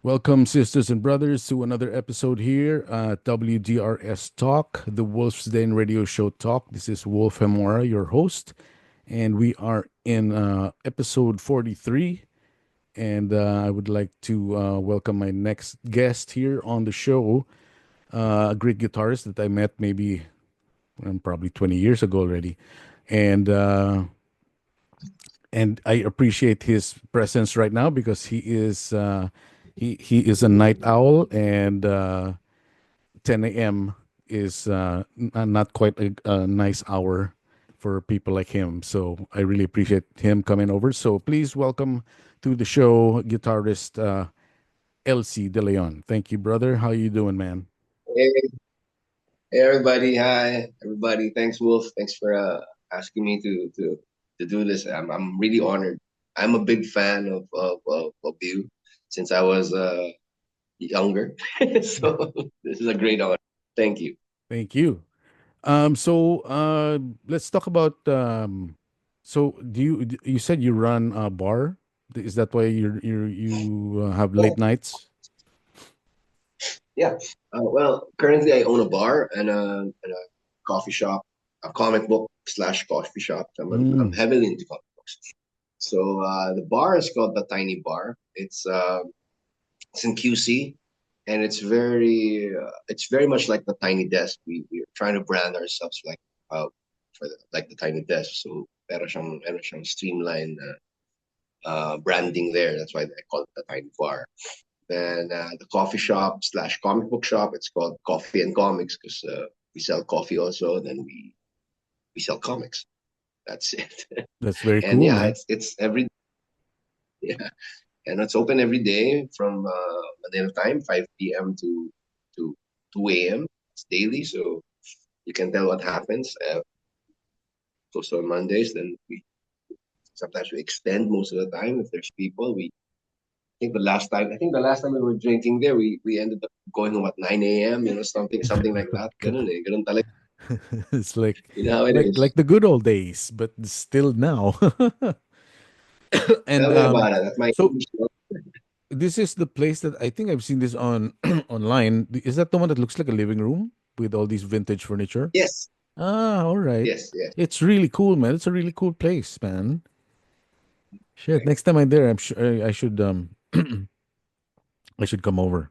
Welcome, sisters and brothers, to another episode here at WDRS Talk, the Wolf's Den Radio Show Talk. This is Wolf Hemora, your host, and we are in episode 43. And I would like to welcome my next guest here on the show, a great guitarist that I met maybe probably 20 years ago already. And and I appreciate his presence right now because he is a night owl, and 10 a.m. is not quite a nice hour for people like him. So I really appreciate him coming over. So please welcome to the show guitarist Elsie De Leon. Thank you, brother. How you doing, man? Hey, hey everybody. Hi, everybody. Thanks, Wolf. Thanks for asking me to do this. I'm really honored. I'm a big fan of you since I was younger. So this is a great honor. Thank you. Thank you. So let's talk about so you said you run a bar? Is that why you have late Oh, nights? yeah. Well, currently I own a bar and a coffee shop, a comic book slash coffee shop. I'm Mm. heavily into comic books. So the bar is called the Tiny Bar. It's in QC, and it's very much like the Tiny Desk. We're trying to brand ourselves for like the Tiny Desk. So meron siyang streamlined branding there. That's why I call it the Tiny Bar. Then the coffee shop slash comic book shop. It's called Coffee and Comics because we sell coffee also. Then we sell comics. That's it. That's very And cool, yeah, man. it's every yeah, and it's open every day from Manila time, 5 p.m. to 2 a.m. It's daily, so you can tell what happens. So on Mondays, then we sometimes we extend most of the time if there's people. I think the last time we were drinking there, we ended up going home at 9 a.m. Something like that. Ganun eh, ganun talaga. It's like You know how it like is. like the good old days, but still now. And Tell me about it. That's my so age, no? this is the place that I think I've seen this on online. Is that the one that looks like a living room with all these vintage furniture? Yes, Ah, all right. yes, yes. It's really cool, man. It's a really cool place, man. Shit, Thanks. next time I'm there, I'm sure I should I should come over.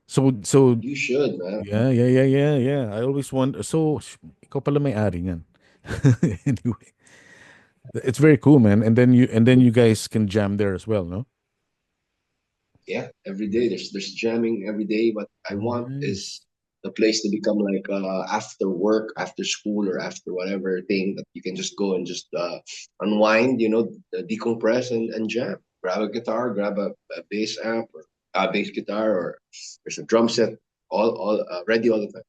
So You should, man. yeah. I always wonder. So ikaw pala may-ari niyan. Anyway, it's very cool, man. And then you guys can jam there as well, no? Yeah, every day there's jamming every day. What I want is Nice. the place to become like after work, after school, or after whatever thing that you can just go and just unwind, decompress and jam. Grab a guitar, grab a bass amp or a bass guitar, or there's a drum set, all ready all the time.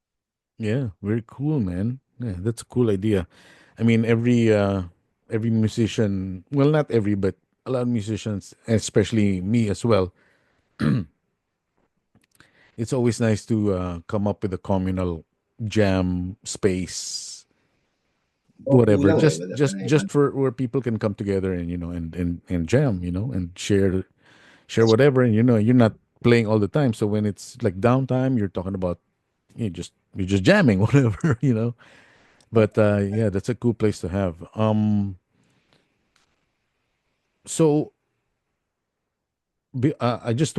Yeah, very cool, man. Yeah, that's a cool idea. I mean, every musician, well, not every, but a lot of musicians, especially me as well, it's always nice to come up with a communal jam space, Oh, whatever, kulang eh. just for where people can come together and and jam, and share whatever, and you're not playing all the time. So when it's like downtime, you're talking about you're just jamming, whatever, But yeah, that's a cool place to have. So I just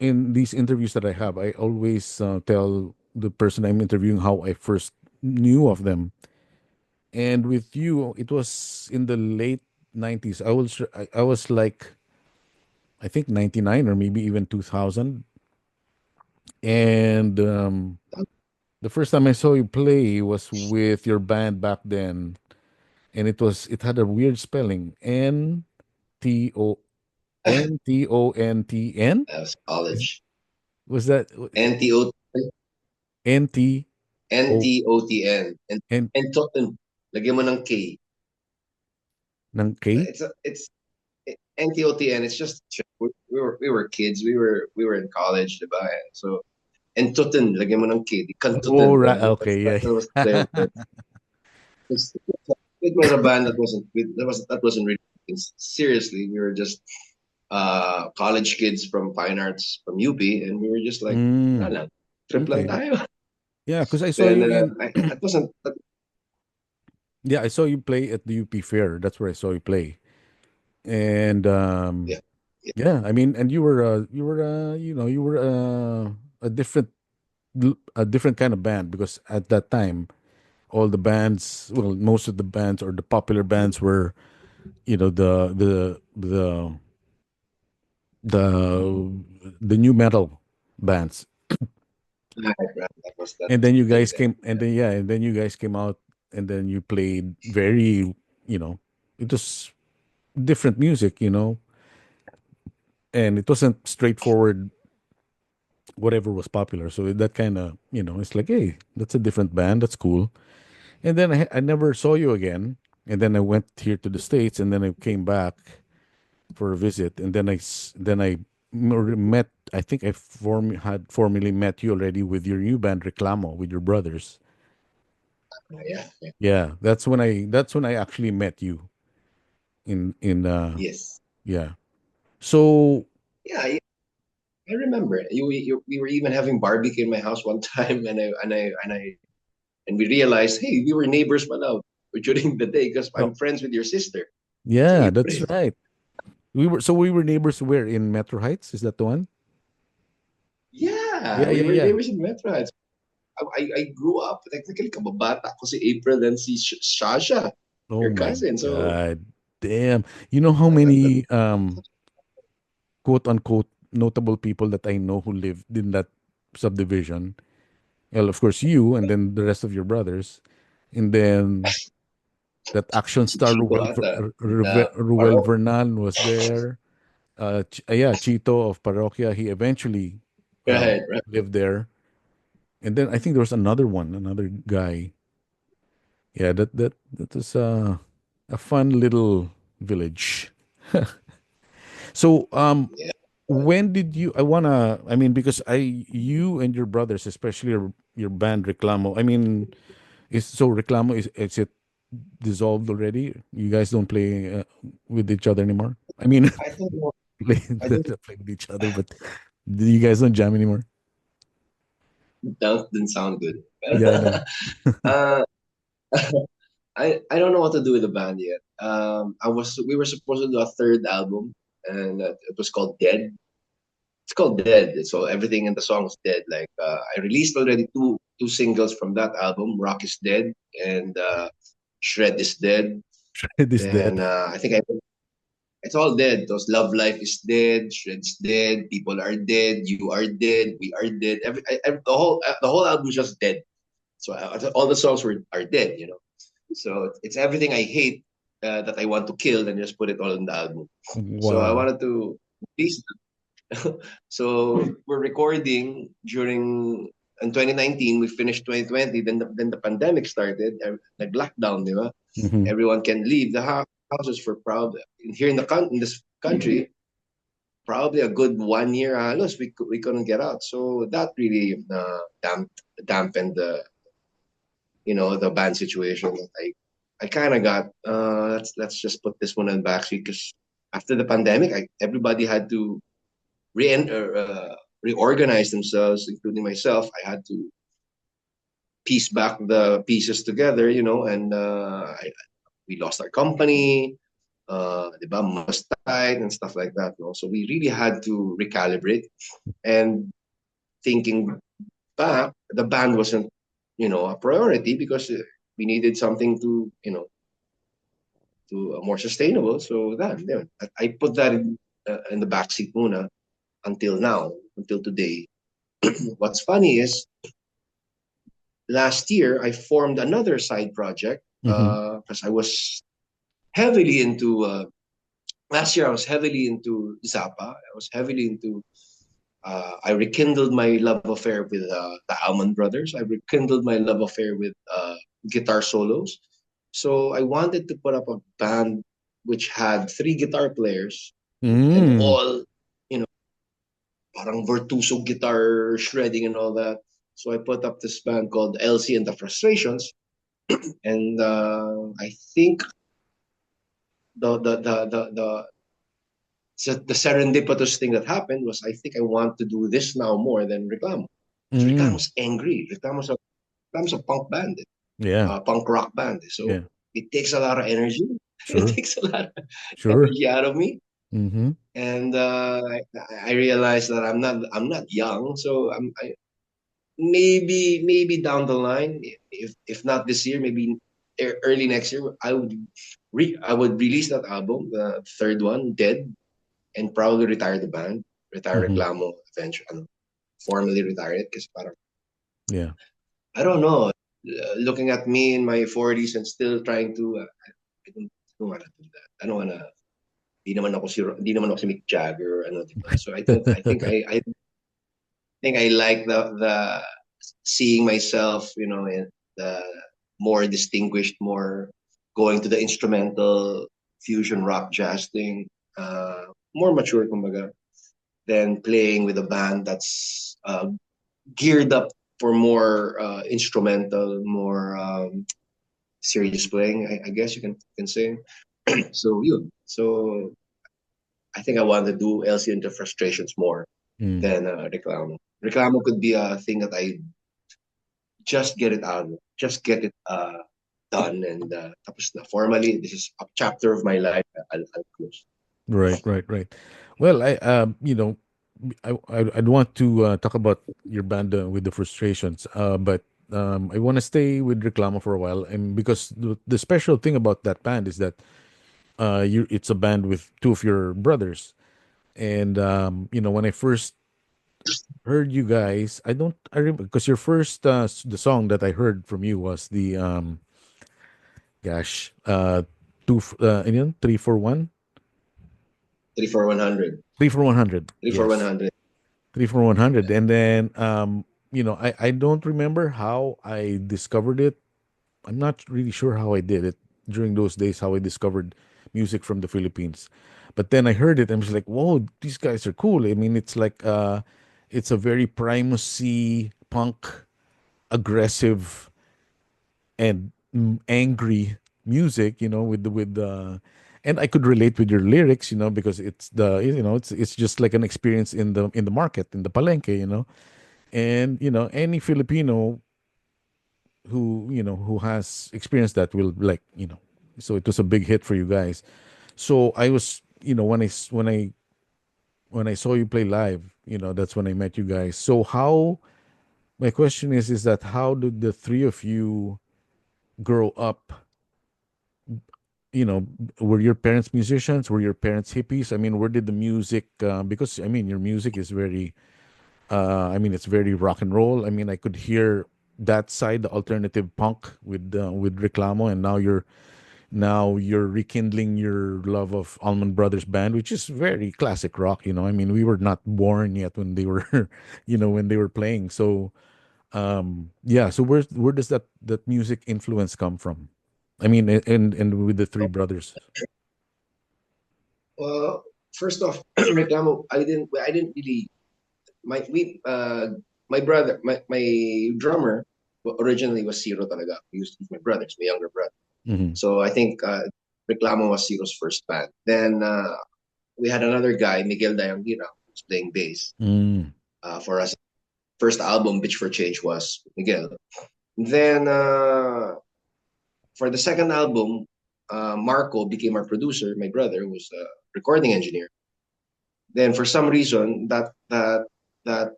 in these interviews that I have, I always tell the person I'm interviewing how I first knew of them. And with you, it was in the late 90s. I was like, I think 99 or maybe even 2000. And the first time I saw you play was with your band back then, and it had a weird spelling, Ntontn. That was Is college. was that NTO Nto NTOTN N and Totten. Lagyan mo ng K. ng K? It's NTOTN. It's just we were kids. We were in college, diba? So and Totten, lagyan mo ng K. Di Oh, Kantutten. right. Okay, That was yeah. there. It was a band that wasn't really. Seriously. We were just college kids from fine arts from UP, and we were just like, "Wala Mm, lang, trip lang okay. tayo." Yeah, because I saw Then you in that wasn't that, yeah, I saw you play at the UP Fair. That's where I saw you play. And yeah, yeah, yeah, I mean, and you were a a different kind of band because at that time all the bands, well, most of the bands or the popular bands were, the the new metal bands. right, right. That And was then the you thing guys then. came and then yeah, and then you guys came out and then you played very, you know, it was different music, and it wasn't straightforward whatever was popular. So that kind of, it's like, hey, that's a different band. That's cool. And then I never saw you again. And then I went here to the States and then I came back for a visit. And then met, I think had formally met you already with your new band, Reklamo, with your brothers. Yeah, yeah, Yeah, that's when I actually met you in yes, yeah. So yeah, yeah. I remember we were even having barbecue in my house one time, and we realized, hey, we were neighbors pala during the day because oh, I'm friends with your sister. It's yeah, that's April. right. We were neighbors where in Metro Heights, is that the one? Yeah, Yeah, we yeah, were yeah. neighbors in Metro. I grew up, technically, kababata ko si April and si Shasha, Oh your my cousin. So, God. Damn. You know how that many quote unquote notable people that I know who lived in that subdivision? Well, of course you and then the rest of your brothers. And then that action si star Chico ata, Ruel parang, Vernan was there. Yeah, Chito of Parokya. He eventually right, right. lived there. And then I think there was another guy. Yeah, that was a fun little village. So, Yeah. when did you? I mean, because you and your brothers, especially your band Reklamo. I mean, Reklamo is it dissolved already? You guys don't play with each other anymore. I mean, I don't know. play, I don't play with each other, but you guys don't jam anymore. that didn't sound good. Yeah, I know. uh, I don't know what to do with the band yet. We were supposed to do a third album, and it was called Dead. It's called Dead. So everything in the song is dead. Like I released already two singles from that album. Rock is Dead and Shred is Dead. It is Then dead. I think it's all dead. Those Love Life is dead. Shred's dead. People are dead. You are dead. We are dead. The whole album is just dead. So all the songs are dead. So it's everything I hate that I want to kill and just put it all in the album. So I Wow. wanted to release. So we're recording during in 2019. We finished 2020. Then the pandemic started. Like lockdown, di ba? Hmm. Everyone can leave the houses for probably here in this country. Probably a good 1 year halos we couldn't get out. So that really dampened the band situation. I kind of got let's just put this one in the backseat because after the pandemic, everybody had to re reorganize themselves, including myself. I had to piece back the pieces together, and we lost our company, di ba, mas tight and stuff like that. No? So we really had to recalibrate. And thinking back, the band wasn't, a priority because we needed something to more sustainable. So I put that in the backseat muna until now, until today. What's funny is last year I formed another side project Hmm. because I was heavily into last year I was heavily into Zappa. I was heavily into I rekindled my love affair with the Almond Brothers. I rekindled my love affair with guitar solos. So I wanted to put up a band which had three guitar players and Mm. all, you know, parang virtuoso guitar shredding and all that. So I put up this band called LC and the Frustrations, and I think the So the serendipitous thing that happened was I think I want to do this now more than Reklamo. So Mm. Reklamo's angry. Reklamo's a punk band, Yeah. punk rock band. So Yeah. it takes a lot of energy. It Sure. takes a lot of Sure. energy out of me. Mm-hmm. And I realized that I'm not young, so maybe down the line, if not this year, maybe early next year, I would release that album, the third one, Dead, and probably retire the band, retire Mm-hmm. Reklamo eventually, formally retire it because Yeah. I don't know. Looking at me in my 40s and still trying to, I don't want to do that. I don't want to. Di naman ako si Mick Jagger or ano, diba? So I don't. I think I like the seeing myself, in the more distinguished, more going to the instrumental fusion rock jazz thing, more mature, kumbaga, than playing with a band that's geared up for more instrumental, more serious playing. I guess you can say. So you. So I think I want to do LC into frustrations more Mm. than Reclamo. Reclamo could be a thing that I just get it out, just get it done, and tapos na. Formally, this is a chapter of my life. I'll close. Right, right, right. Well, I'd want to talk about your band with the frustrations, but I want to stay with Reclamo for a while, and because the special thing about that band is that it's a band with two of your brothers, and when I first heard you guys, I remember because your first the song that I heard from you was the gosh, yun, 3 for 1, 3 for 100. 3 for 100, 3 for yes. 100. 3 for 100, and then I don't remember how I discovered it. I'm not really sure how I did it during those days, how I discovered music from the Philippines. But then I heard it and was like, whoa, these guys are cool. I mean, it's a very primacy punk, aggressive and angry music, and I could relate with your lyrics, because it's just like an experience in the market, in the palenque, and any Filipino who has experienced that will like, so it was a big hit for you guys. So I was, when I saw you play live, that's when I met you guys. So how my question is that how did the three of you grow up? you know were your parents musicians? Were your parents hippies? I mean, where did the music, because I mean your music is very, I mean, it's very rock and roll. I mean, I could hear that side, the alternative punk with Reclamo, and now you're rekindling your love of Allman Brothers Band, which is very classic rock. I mean, we were not born yet when they were, when they were playing. So, yeah. So where does that music influence come from? I mean, and with the three brothers. Well, first off, Reclamo, I didn't really my we my brother my drummer originally was Zero talaga. He used to be my brother, my younger brother. Hmm. So I think Reclamo was Zero's first band. Then we had another guy, Miguel Dayangira, who was playing bass Mm. for us. First album, Bitch for Change, was Miguel. Then for the second album, Marco became our producer, my brother, who was a recording engineer. Then for some reason that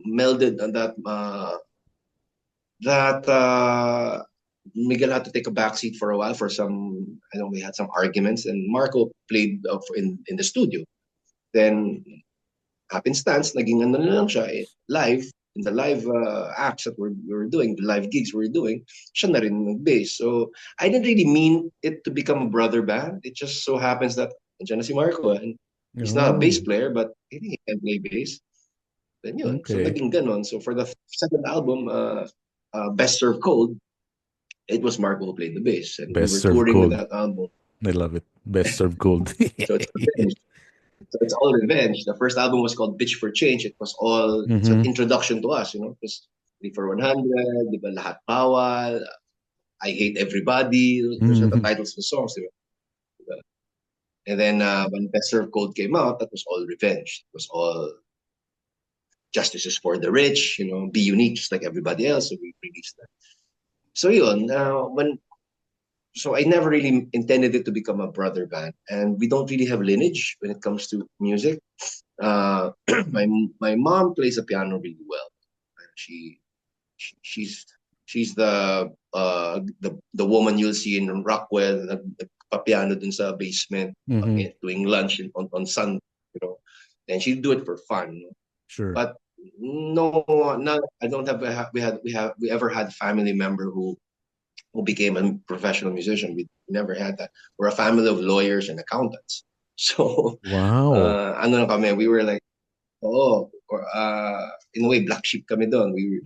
melded and that Miguel had to take a backseat for a while for some. I know we had some arguments, and Marco played in the studio. Then happenstance, naging ano na lang siya, live, in the live acts that we were doing, the live gigs we were doing, siya na rin nag-bass. So I didn't really mean it to become a brother band. It just so happens that nandiyan na si Marco, and he's not a bass Oh, player, but I think he can play bass. Then yun. So okay. naging ganon. So for the second album, Best Served Cold, it was Marco who played the bass, and we Best were served touring with cold. that album. I love it. Best served cold. So it's revenge. So it's all revenge. The first album was called Bitch for Change. It's an Mm-hmm. introduction to us, Because 3 for 100, di ba, lahat bawal, I hate everybody. Those are the Mm-hmm. titles of the songs, di ba? And then when Best Served Cold came out, that was all revenge. It was all justice is for the rich, be unique just like everybody else. So we released that. So yun, so I never really intended it to become a brother band, and we don't really have lineage when it comes to music. Uh, my my mom plays the piano really well. She, she she's she's the woman you'll see in Rockwell, nagpa-piano dun sa basement, Mm-hmm. doing lunch on Sunday, and she'd do it for fun. Sure. But no, no, I don't have. We ever had family member who became a professional musician. We never had that. We're a family of lawyers and accountants. So, Wow. ano na kami, we were like, oh, or, in a way, black sheep kami doon. We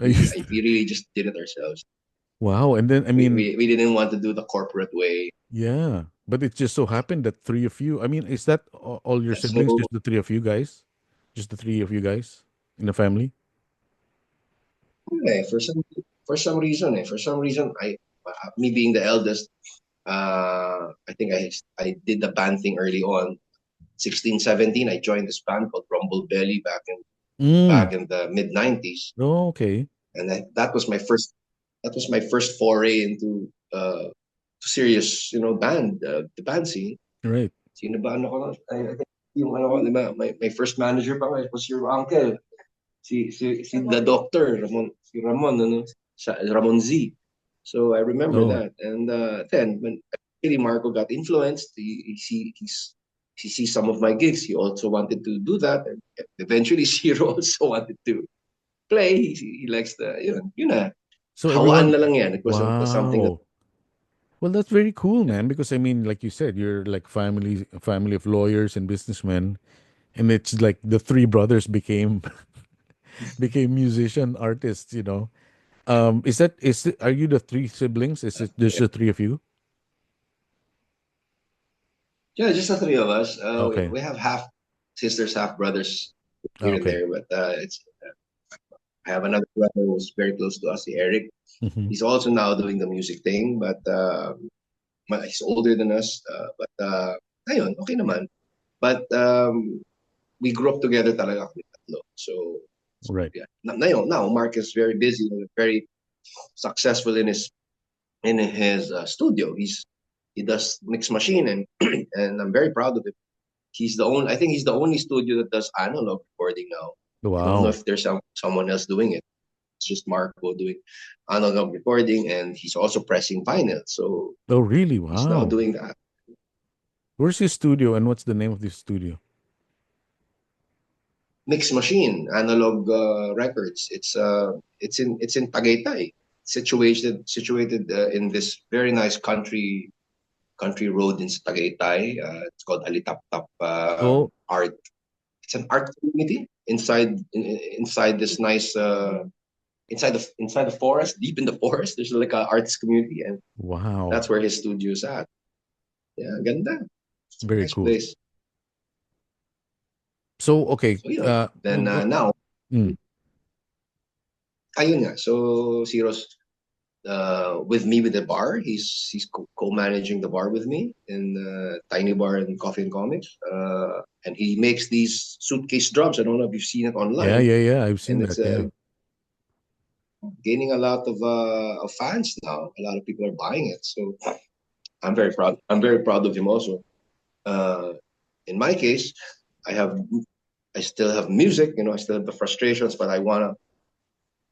really just did it ourselves. Wow. And then, I mean, We didn't want to do the corporate way. yeah, but it just so happened that three of you, I mean, is that all your siblings? So, Just the three of you guys? Just the three of you guys in the family? eh, for some reason, me being the eldest, I think I did the band thing early on. 16, 17, I joined this band called Rumble Belly Mm. back in the mid 90s, Oh, okay. and that was my first foray into serious band the band scene. Right. Sino ba ano ko I think yung ano ko, di ba, my first manager pa was your uncle, si the doctor Ramon ano Ramon Z. So I remember Oh, that, and then when actually Marco got influenced, he sees some of my gigs. He also wanted to do that, and eventually Shiro also wanted to play. He likes the so hawaan everyone, na lang yan. It was something that wow. Well, that's very cool, man, because I mean, like you said, you're like a family of lawyers and businessmen, and it's like the three brothers became became musician artists, you know. Are you the three siblings? Is it just yeah, the three of you? yeah, just the three of us. Okay. We have half sisters, half brothers here and Okay. there, but it's I have another brother who's very close to us, the Eric. Hmm. He's also now doing the music thing, but he's older than us. But ayun, okay naman. But we grew up together talaga kami tatlo. So Right. yeah. Now Mark is very busy and very successful in his studio. He does mix machine, and and I'm very proud of him. I think he's the only studio that does analog recording now. I don't know Wow. if there's someone else doing it. It's just Marco doing analog recording, and he's also pressing vinyl. So Oh, really? he's now Wow. doing that. Where's his studio and what's the name of this studio? Mix machine, analog records. It's in Tagaytay, situated in this very nice country road in Tagaytay. It's called Alitaptap Oh, Art. It's an art community inside this nice inside the forest, deep in the forest. There's like a arts community, and wow. that's where his studio's at. Yeah, ganda. It's a Very nice cool. place. So, okay. So yun. Then now, Mm, ayun nga. So Ciro's with me with the bar. He's co-managing the bar with me in Tiny Bar and Coffee and Comics. And he makes these suitcase drums. I don't know if you've seen it yeah, online, yeah, yeah. I've seen and that. it's Yeah. gaining a lot of fans now. A lot of people are buying it. So I'm very proud. I'm very proud of him also. Uh, in my case, I have I still have music. I still have the frustrations, but I wanna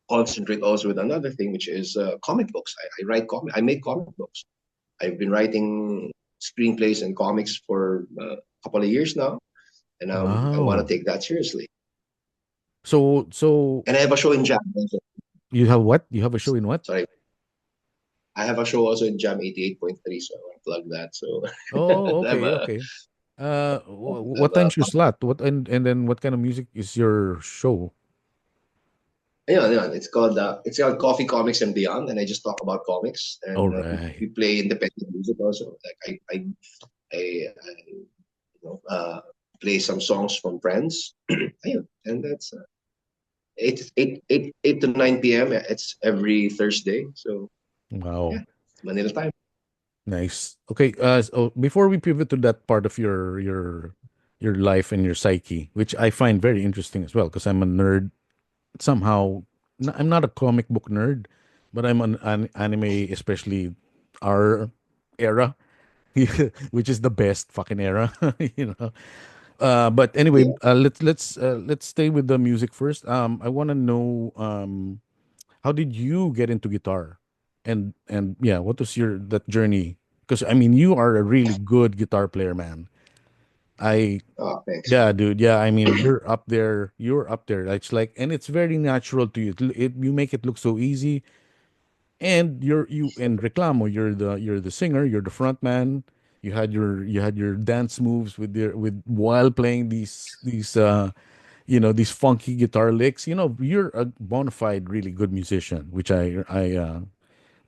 concentrate also with another thing, which is comic books. I write comic. I make comic books. I've been writing screenplays and comics for a couple of years now, and I want to Wow. take that seriously. So And I have a show in Jam also. you have what? You have a show in what? Sorry, I have a show also in Jam 88.3, so I want to plug that. So Oh, I have okay, a, okay. I have What a time's your slot? What and then what kind of music is your show? it's called Coffee Comics and Beyond, and I just talk about comics, All and right. we play independent music also. Like I play some songs from friends. Ayun, and that's 8 to 9 p.m. It's every Thursday. So Wow. yeah, Manila time. Nice. Okay. So before we pivot to that part of your life and your psyche, which I find very interesting as well, because I'm a nerd somehow. I'm not a comic book nerd, but I'm an anime, especially our era, which is the best fucking era, you know. But anyway, Yeah. let's stay with the music first. I want to know how did you get into guitar, and yeah, what was your that journey? Because I mean, you are a really good guitar player, man. I Oh, thanks, Yeah, man. dude. Yeah, I mean, you're up there. You're up there. It's like, and it's very natural to you. You make it look so easy, and you in Reklamo, you're the singer, you're the front man. You had your dance moves with while playing these funky guitar licks. You're a bona fide really good musician, which I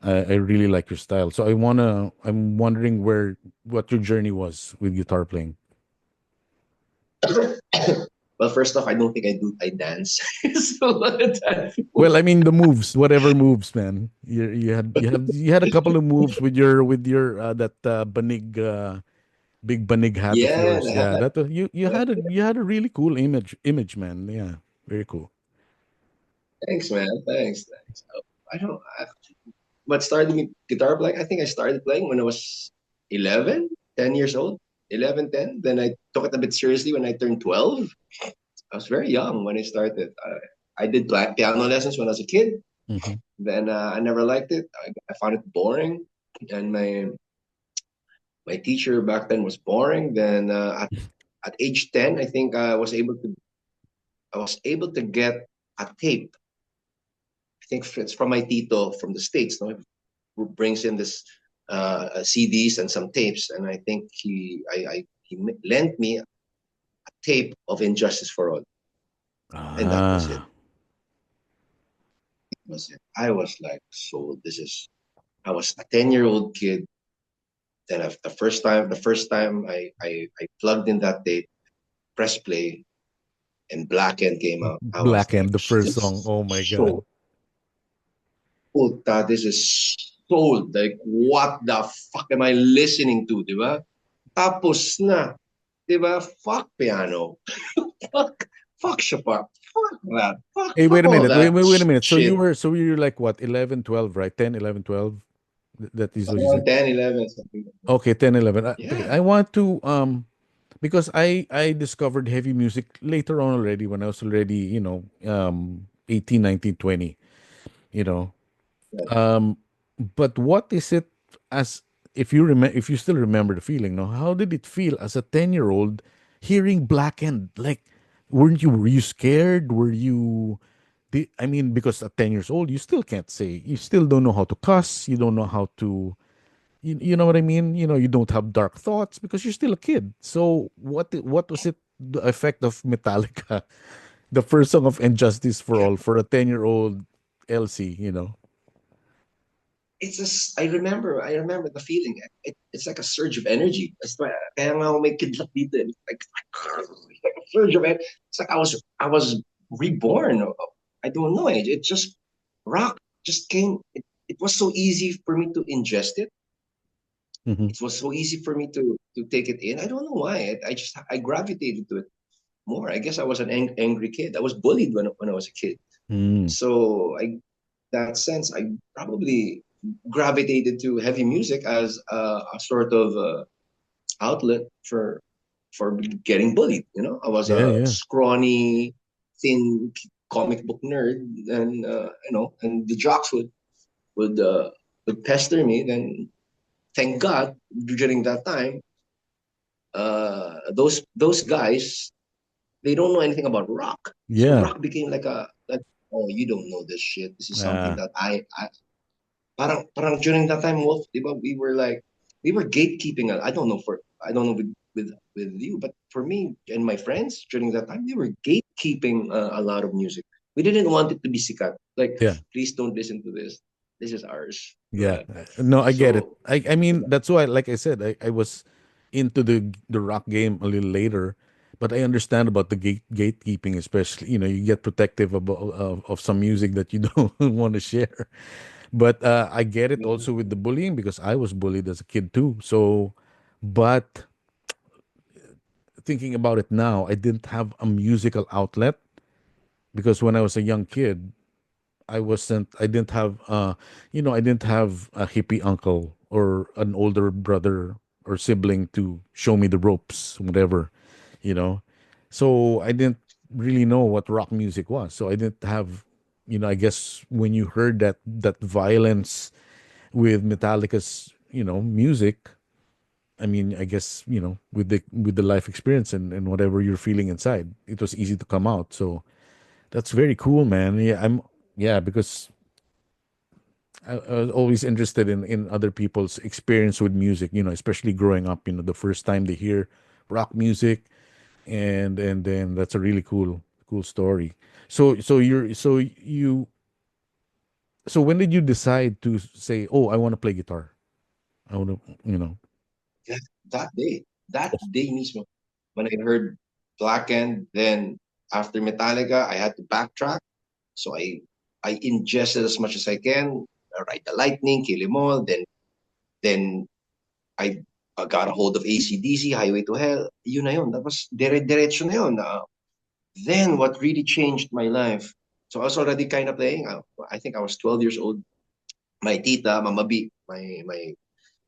really like your style. So I'm wondering what your journey was with guitar playing. Well, first off, I don't think I dance. So that Well, moves. I mean the moves, whatever moves, man. You had a couple of moves with your that big banig hat of Yeah, yours. Yeah, that you had a really cool image, man. Yeah, very cool. thanks, man. Thanks. I don't. What started me guitar playing? I think I started playing when I was 11, 10 years old. 11, 10. Then I took it a bit seriously when I turned 12. I was very young when I started. I did piano lessons when I was a kid. Hmm. Then I never liked it. I found it boring, and my teacher back then was boring. Then at age 10, I think I was able to get a tape. I think it's from my tito from the states. No, who brings in this CDs and some tapes, and I think he lent me a tape of Injustice for All, and that was it. Ah, That was it. I was like, so this is. I was a 10-year-old kid. Then the first time I plugged in that tape, press play, and Black End came out. I was Black like, End, the first this song. is Oh my god. so puta, this is so like what the fuck am I listening to, di ba? Tapos na, di ba? Fuck piano. Fuck, fuck Chopin. Fuck that. Hey, wait Fuck a all minute. Wait, that wait, wait a minute. So you shit. were so you're like what, 11, 12, right? 10, 11, 12. That is what you Around said. 10, 11, something like that. Okay, 10, 11. Okay, Yeah. I want to because I discovered heavy music later on already when I was already, 18, 19, 20, you know. Yeah. Um but what is it as if you still remember the feeling, no? How did it feel as a 10-year-old hearing Black End? Like were you scared? I mean, because at 10 years old, you still can't say, you still don't know how to cuss, you don't know how to, you know what I mean? You don't have dark thoughts because you're still a kid. So what was it, the effect of Metallica, the first song of Injustice for Yeah. All for a 10-year-old Elsie? I remember the feeling. It's like a surge of energy. That's why kaya nga ako may kidlat dito. It's like a surge of energy. It's like I was reborn. I don't know. It just rock just came. It was so easy for me to ingest it. Hmm. It was so easy for me to take it in. I don't know why. I gravitated to it more. I guess I was an angry kid. I was bullied when I was a kid. Mm. So that sense, I probably gravitated to heavy music as a sort of outlet for getting bullied. I was Yeah, a yeah. scrawny, thin comic book nerd, and and the jocks would pester me. Then, thank God, during that time, those guys, they don't know anything about rock. So Yeah. rock became like, oh, you don't know this shit. This is something Ah, that I parang during that time, Wolf, di ba, we were gatekeeping. I don't know with you, but for me and my friends during that time, they were gatekeeping a lot of music. We didn't want it to be sikat. Like, yeah. please don't listen to this. This is ours. Yeah. Right? No, I get it. So I mean, that's why, like I said, I was into the rock game a little later, but I understand about the gatekeeping, especially, you get protective of some music that you don't want to share. But I get it also with the bullying because I was bullied as a kid too. So, but thinking about it now, I didn't have a musical outlet because when I was a young kid, I didn't have, I didn't have a hippie uncle or an older brother or sibling to show me the ropes, whatever, you know. So I didn't really know what rock music was. So I didn't have, I guess when you heard that violence with Metallica's, music, I mean, I guess, with the life experience and whatever you're feeling inside, it was easy to come out. So that's very cool, man. Yeah, because I was always interested in other people's experience with music, especially growing up, the first time they hear rock music, and then that's a really cool story. So when did you decide to say, "Oh, I want to play guitar. I want to," That, that day mismo, when I heard Black End, then after Metallica, I had to backtrack. So I ingested as much as I can. Ride the Lightning, Kill 'Em All. Then I got a hold of AC/DC, Highway to Hell. Yun na yun. That was diretso na yun. Then what really changed my life. So I was already kind of playing. I think I was 12 years old. My tita, Mama B, my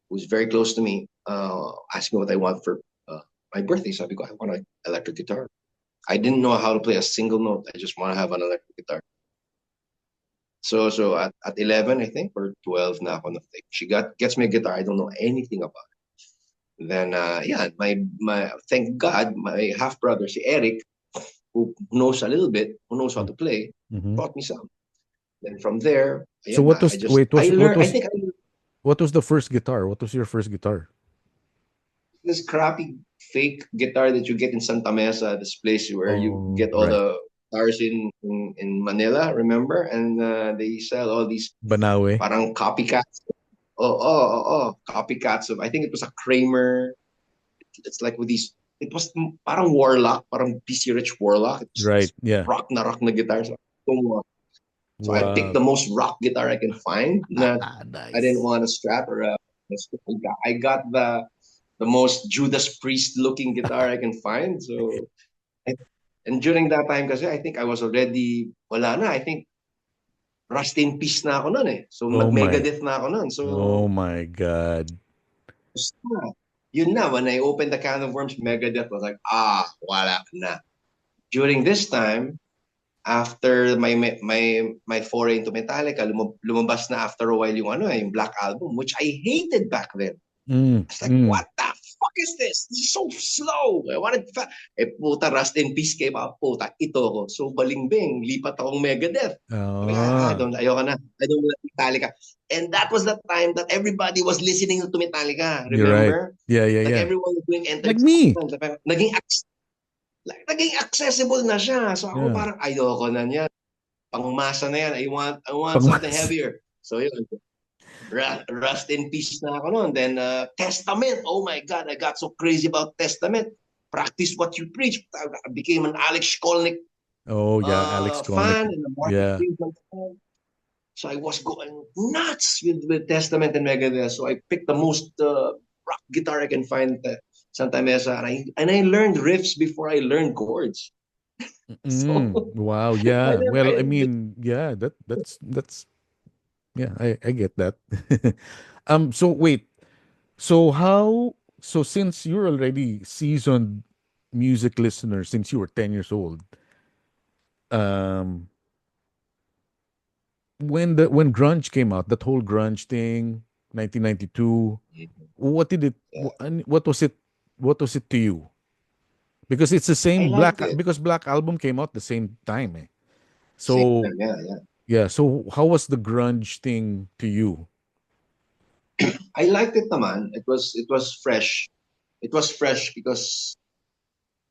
who's very close to me, asked me what I want for my birthday. So I go, I want an electric guitar. I didn't know how to play a single note. I just want to have an electric guitar. So at 11, I think, or 12 na ako na thing. She gets me a guitar. I don't know anything about it. Then yeah, my thank God, my half brother, si Eric, who knows a little bit, who knows how to play, mm-hmm. taught me some. Then from there, So ayan na, I just wait, I learned. I think I what was the first guitar? What was your first guitar? this crappy fake guitar that you get in Santa Mesa, this place where you Oh, get all right. the guitars in Manila, remember? And they sell all these Banawe. parang copycats. Copycats of, I think it was a Kramer. It's like with these, it was parang Warlock, parang PC Rich Warlock. It was Right. this Yeah. rock na guitar. So I picked Wow. the most rock guitar I can find. Not, I didn't Nice. want a strap or a strap. I got the most Judas Priest looking guitar I can find. So, and during that time, kasi I think I was already, wala na. I think Rust in Peace na ako nun eh. So, Oh my. Megadeth na ako nun. So, Oh my God. yun na. When I opened the can of worms, Megadeth was like, wala na. During this time, after my foray into Metallica, lumabas na after a while yung yung Black Album, which I hated back then. Mm, It's like, mm. what the fuck is this? This is so slow. I wanted puta, Rust in Peace came out. Puta, ito ko. So, balingbing. Lipat akong Megadeth. Ah, Ayoko na. I don't like Metallica. And that was the time that everybody was listening to Metallica. you're right. Remember? Yeah, yeah, Like, yeah. everyone was doing Enter Like me. Sandman. Naging accessible na siya. So, ako Yeah. parang ayoko na niya. Pangmasa na yan. I want something Pangmas. heavier. So, yun. Rust in Peace na ako noon. Then Testament. Oh my God, I got so crazy about Testament. Practice what you preach. I became an Alex Skolnick Oh yeah, Alex Skolnick. fan and a Martin Yeah. Friedman fan. So I was going nuts with Testament and Megadeth. So I picked the most rock guitar I can find at Santa Mesa, and I learned riffs before I learned chords. So Wow. I Yeah. didn't, I Well, I didn't mean, yeah, that's yeah, I get that. So wait. So since you're already seasoned music listener since you were 10 years old, um when grunge came out, that whole grunge thing, 1992, what did it what was it, to you? Because it's the I same liked it. because Black Album came out the same time, eh. Same So time, yeah. yeah, so how was the grunge thing to you? I liked it naman. It was fresh. It was fresh because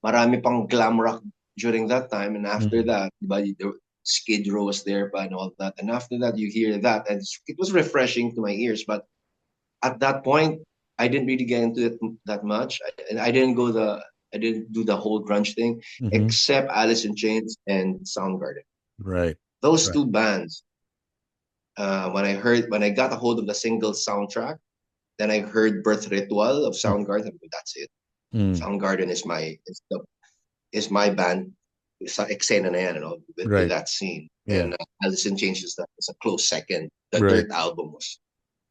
marami pang glam rock during that time, and after Mm, that, diba, Skid Row was there pa and all that. And after that, you hear that, and it was refreshing to my ears. But at that point, I didn't really get into it that much, and I didn't do the whole grunge thing, mm-hmm. except Alice in Chains and Soundgarden. Right. Those Right. two bands, when I got a hold of the single soundtrack, then I heard Birth Ritual of Mm, Soundgarden. That's it. mm, Soundgarden is my band sa eksena na yan, with right. that scene. Yeah. Then Alice in Chains is a close second. The Right. Dirt album was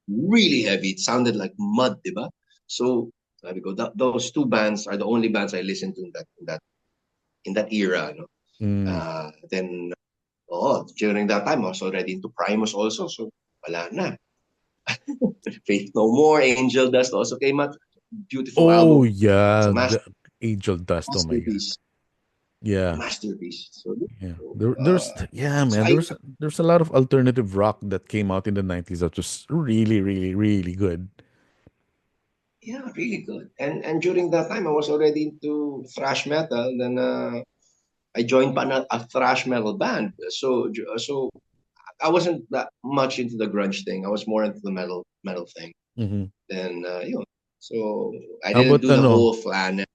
really heavy. It sounded like mud, diba? So sabi ko, those two bands are the only bands I listened to in that era. No? Mm. Then during that time I was already into Primus also. So wala na. Faith No More, Angel Dust also came out. Beautiful Oh album. It's yeah, a the Angel Dust. Oh my God. masterpiece. Yeah. Masterpiece. Yeah. So, Yeah, so man. I There's a lot of alternative rock that came out in the 90s that was really, really, really good. Yeah, really good. And during that time, I was already into thrash metal. Then I joined a thrash metal band. So I wasn't that much into the grunge thing. I was more into the metal thing. Hmm. Then so I How didn't about do the ano? whole flan.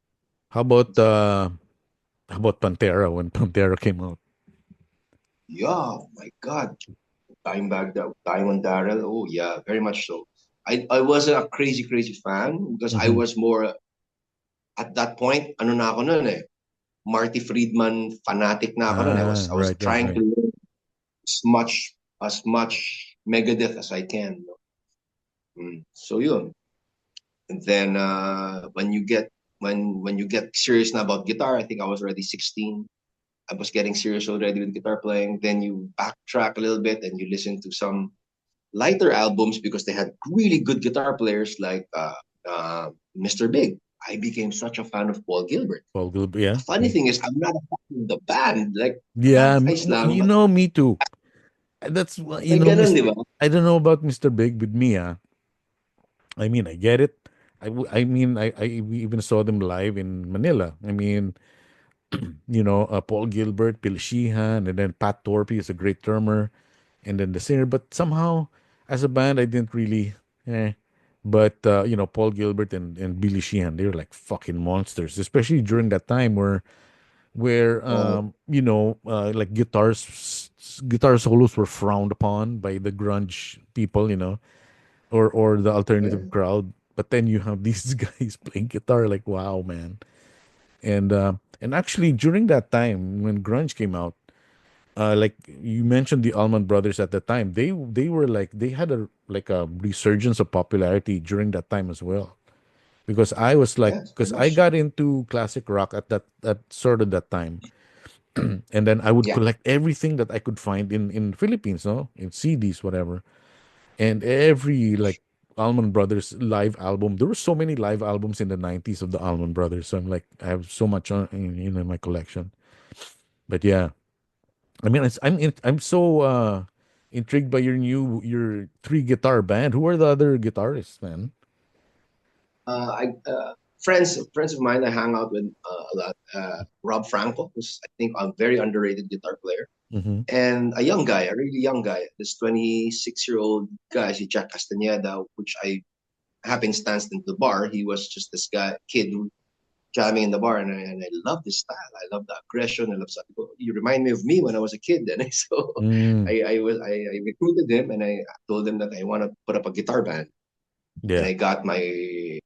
How about how about Pantera when Pantera came out? Yeah, my God, Diamond Darrell. Oh yeah, very much so. I wasn't a crazy fan because I Hmm. was more at that point. Ano na ako nun eh. Marty Friedman fanatic na ako nun. I Ah, was I was right, right, trying to right. learn as much Megadeth as I can. So yun. And then when you get serious na about guitar, I think I was already 16. I was getting serious already with guitar playing. Then you backtrack a little bit and you listen to some lighter albums because they had really good guitar players like Mr. Big. I became such a fan of Paul Gilbert. Paul Gilbert, yeah. The funny Mm. thing is, I'm not a fan of the band. Like, Yeah, guys lang, you but know me too. That's may ganun, di ba? I don't know about Mr. Big with me, ah. I mean, I get it. I mean, I even saw them live in Manila. I mean, Paul Gilbert, Bill Sheehan, and then Pat Torpey is a great drummer, and then the singer. But somehow, as a band, I didn't really. Eh. But Paul Gilbert and Billy Sheehan, they're like fucking monsters, especially during that time where Oh, like guitar solos were frowned upon by the grunge people, or the alternative yeah. crowd. But then you have these guys playing guitar, like wow, man. And actually during that time when grunge came out, like you mentioned the Allman Brothers at the time, they were like they had a resurgence of popularity during that time as well. Because I was like, Yes, very because I much so. got into classic rock at sort of that time, and then I would Yeah, collect everything that I could find in Philippines, no, in CDs, whatever, and every like Allman Brothers live album. There were so many live albums in the 90s of the Allman Brothers. So I'm like, I have so much in my collection. But yeah, I mean, I'm so intrigued by your three guitar band. Who are the other guitarists, man? I friends of mine I hang out with a lot. Rob Franco, who's I think a very underrated guitar player, Mm-hmm. and a young guy, a really young guy, this 26-year-old guy, si Jack Castaneda, which I happenstance into the bar. He was just this guy, kid who jamming in the bar, and I love this style. I love the aggression. I love something. You remind me of me when I was a kid. And so Mm, I recruited him, and I told him that I want to put up a guitar band, and yeah, I got my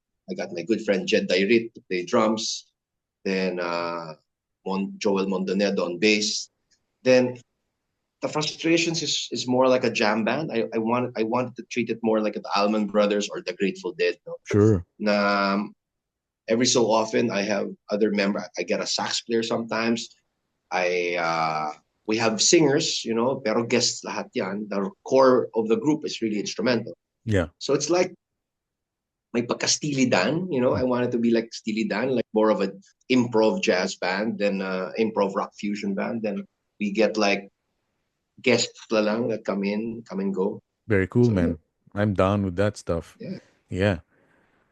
good friend Jed Dairit to play drums, then Joel Mondonedo on bass. Then the frustrations is more like a jam band. I wanted to treat it more like the Allman Brothers or the Grateful Dead. No? sure. Na every so often I have other member. I get a sax player sometimes. I We have singers, pero guests lahat yan. The core of the group is really instrumental. Yeah. So it's like may pagka Steely Dan, I wanted to be like Steely Dan, like more of an improv jazz band than improv rock fusion band. Then we get like guests la lang that come and go. Very cool, So yeah, man. I'm down with that stuff. yeah, Yeah.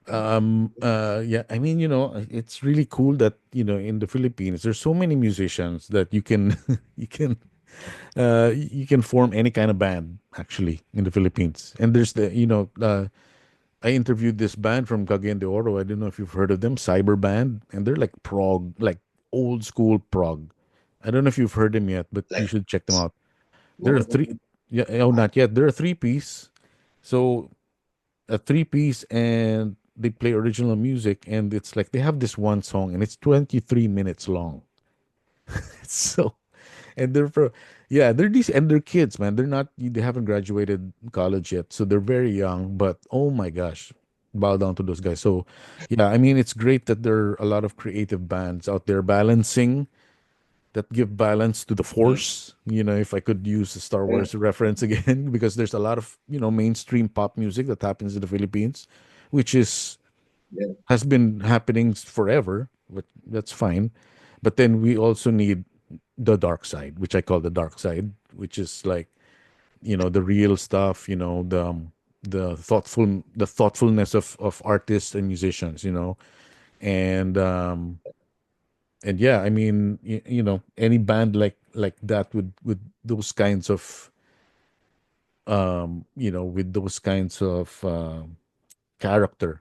yeah. Yeah, I mean, it's really cool that, in the Philippines, there's so many musicians that you can you can form any kind of band actually in the Philippines. And there's I interviewed this band from Cagayan de Oro. I don't know if you've heard of them, Cyber Band, and they're like prog, like old school prog. I don't know if you've heard them yet, but you Like should check them out. There are no, three. Yeah, oh, not yet. They're a three piece. So a three piece, and they play original music, and it's like they have this one song and it's 23 minutes long. So, and they're for, yeah, they're these, and they're kids, man. They're not, they haven't graduated college yet, so they're very young. But oh my gosh, bow down to those guys. So, yeah, I mean, it's great that there are a lot of creative bands out there balancing, that give balance to the Mm. force. If I could use a Star Yeah, Wars reference again, because there's a lot of mainstream pop music that happens in the Philippines, which is yeah, has been happening forever, but that's fine. But then we also need the dark side, which I call the dark side, which is like, the real stuff, the thoughtfulness of artists and musicians, and yeah, I mean, any band like that with those kinds of with those kinds of character.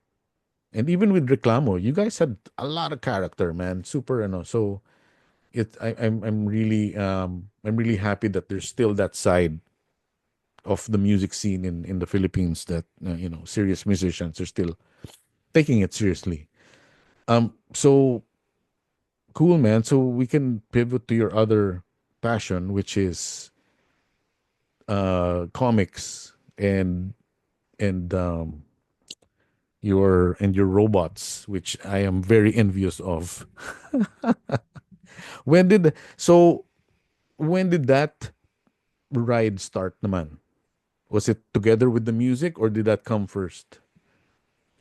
And even with Reclamo, you guys had a lot of character, man. Super, so I'm really happy that there's still that side of the music scene in the Philippines, that serious musicians are still taking it seriously. So cool, man. So we can pivot to your other passion, which is comics, and your robots, which I am very envious of. When did so when did that ride start naman? Was it together with the music, or did that come first?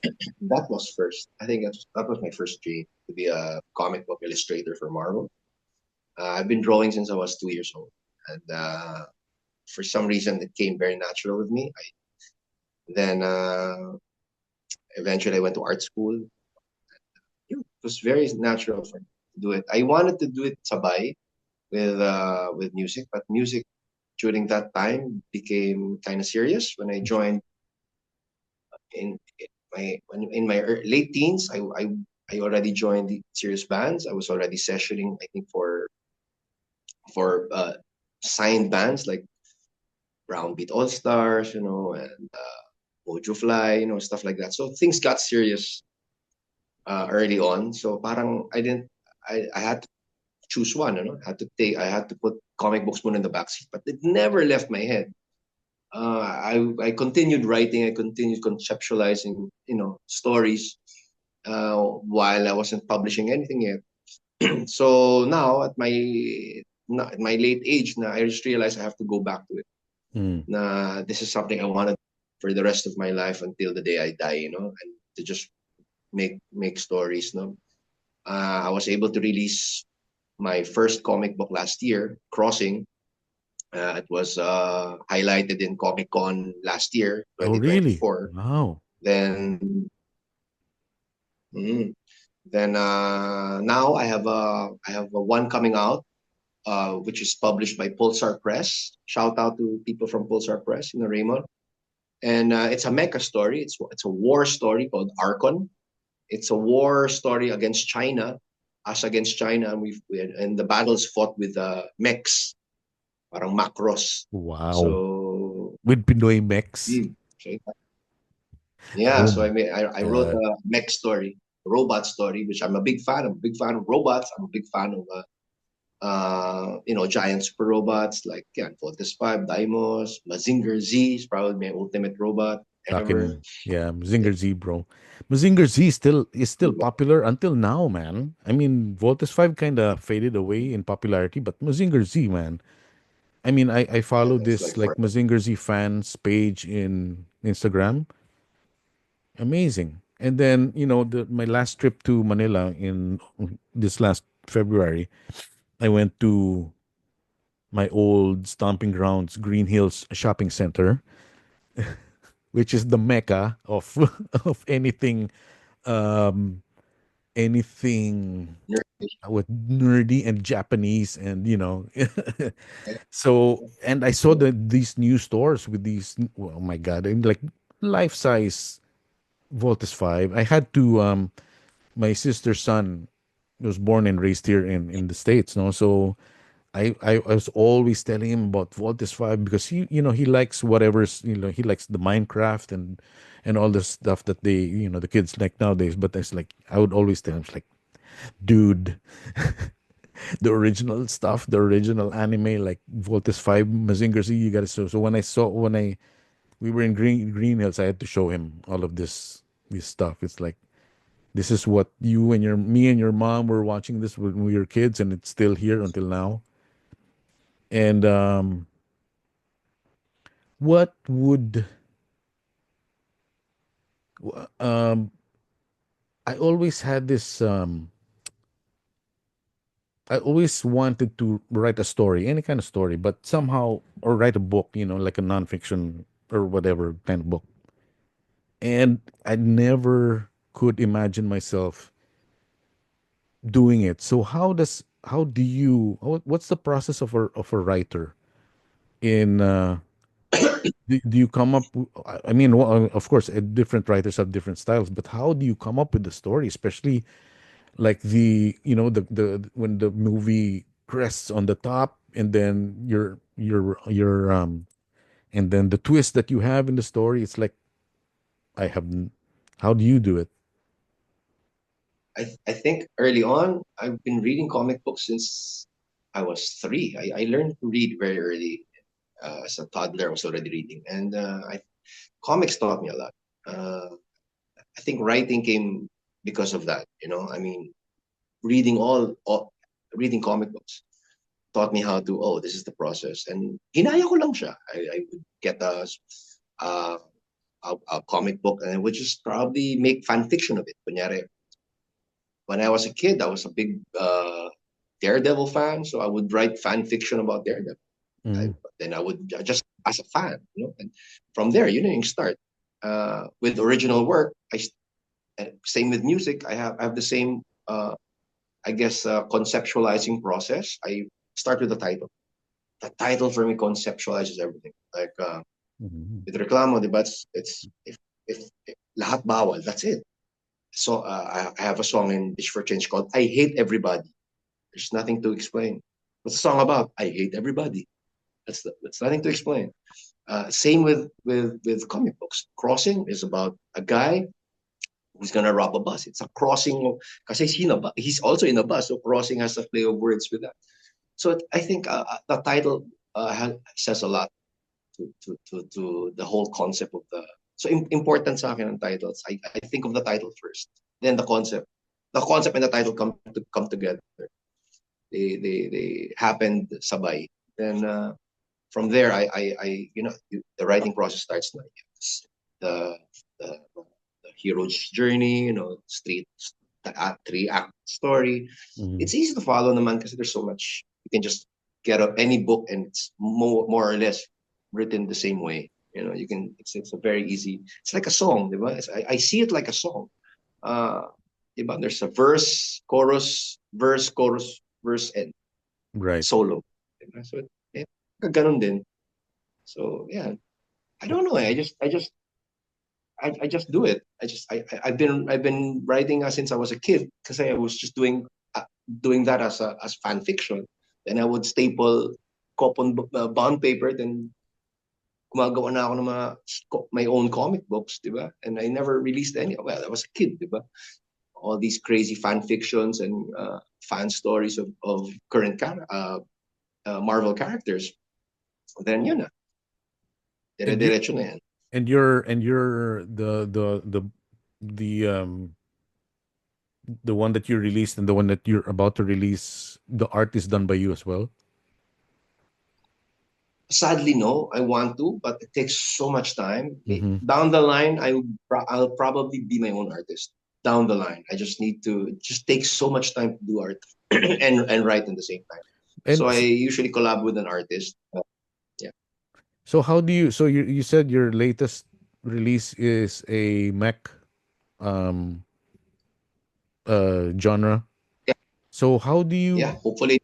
that was first. I think that was my first dream to be a comic book illustrator for Marvel. I've been drawing since I was 2 years old, and for some reason it came very natural with me. Then eventually I went to art school. It was very natural for me to do it. I wanted to do it sabay with music, but music during that time became kind of serious when I joined in my late teens. I already joined the serious bands. I was already sessioning, I think, for signed bands like Brown Beat All Stars, and Mojo Fly, stuff like that. So things got serious early on. So parang I had to choose one, I had to put comic books muna in the backseat, but it never left my head. I continued writing, I continued conceptualizing, stories while I wasn't publishing anything yet. So now at my late age, now I just realized I have to go back to it. Mm. Na this is something I wanted for the rest of my life until the day I die, and to just make stories. No, I was able to release my first comic book last year, Crossing. It was highlighted in Comic Con last year, Oh, really? 2024. Wow. Then, mm, now I have a one coming out, which is published by Pulsar Press. Shout out to people from Pulsar Press, Raymond. And it's a mecha story. It's a war story called Archon. It's a war story against China, us against China, and and the battles fought with mechs, parang macros. Wow. So, With Pinoy mechs. mm, so yeah, Oh so my I wrote God. a mech story, a robot story, which I'm a big fan. I'm a big fan of robots. I'm a big fan of giant super robots like, yeah, Voltes 5, Daimos, Mazinger Z is probably my ultimate robot ever. Talking, yeah, Mazinger Z, bro. Mazinger Z is still popular until now, man. I mean, Voltes 5 kind of faded away in popularity, but Mazinger Z, man. I mean, I follow It's this like like for Mazinger Z fans page in Instagram. Amazing. And then, my last trip to Manila in this last February, I went to my old stomping grounds, Green Hills Shopping Center, which is the mecca of of um anything with nerdy and Japanese, and so, and I saw these new stores with these, oh my god, and like life size Voltus 5. I had to my sister's son was born and raised here in the States, no? So I was always telling him about Voltes 5 because he likes whatever's, he likes the Minecraft and all the stuff that the kids like nowadays. But it's like I would always tell him, it's like, dude, the original stuff, the original anime, like Voltes 5, Mazinger Z, you gotta so when I we were in Green Hills, I had to show him all of this stuff. It's like, this is what me and your mom were watching this when we were kids, and it's still here until now. And what would um I always had this I always wanted to write a story, any kind of story, but somehow, or write a book, like a nonfiction or whatever kind of book. And I never could imagine myself doing it. So how do you what's the process of a writer in do you come up I mean, well, of course, different writers have different styles, but how do you come up with the story, especially like the when the movie crests on the top, and then your and then the twist that you have in the story, it's like, I have how do you do it? I think early on, I've been reading comic books since I was 3. I learned to read very early. As a toddler, I was already reading, and comics taught me a lot. I think writing came because of that. I mean, reading reading comic books taught me how to. Oh, this is the process, and hinaya ko lang siya. I would get uh, a comic book, and I would just probably make fan fiction of it. Kunyari, when I was a kid, I was a big Daredevil fan, so I would write fan fiction about Daredevil. Mhm. Then I would just as a fan, and from there, you start with original work. Same with music. I have the same, I guess, conceptualizing process. I start with the title. The title for me conceptualizes everything. Like Mhm. with Reklamo, diba? If lahat bawal, that's it. So I have a song in Dish for Change called "I Hate Everybody." There's nothing to explain. What's the song about? I hate everybody. That's nothing to explain. Same with comic books. Crossing is about a guy who's gonna rob a bus. It's a crossing because he's also in a bus, so crossing has a play of words with that. So I think the title says a lot to the whole concept of the. So important sa akin ang titles. I think of the title first, then the concept. The concept and the title come together. They happened sabay. Then from there, the writing process starts like the the, the hero's journey, street three act story. Mhm. It's easy to follow naman because there's so much. You can just get any book and it's more or less written the same way. You can. It's a very easy. It's like a song, diba? I see it like a song. Diba? There's a verse, chorus, and Right. solo. Diba? So ganun din. So yeah, I don't know. I just do it. I've been writing since I was a kid because I was just doing that as fan fiction. Then I would staple coupon bond paper. Then gumagawa na ako ng my own comic books, di ba? And I never released any. Well, I was a kid, di ba? All these crazy fan fictions and fan stories of current Marvel characters. Then yun na, And you dire-diretso na yan. and you're the the one that you released and the one that you're about to release, the art is done by you as well. Sadly, no. I want to, but it takes so much time. Mm-hmm. Down the line, I'll probably be my own artist. Down the line, I just need to. It just takes so much time to do art and write at the same time. So And I usually collab with an artist. Yeah, so how do you, so you said your latest release is a mech um genre. yeah, So how do yeah. you Hopefully,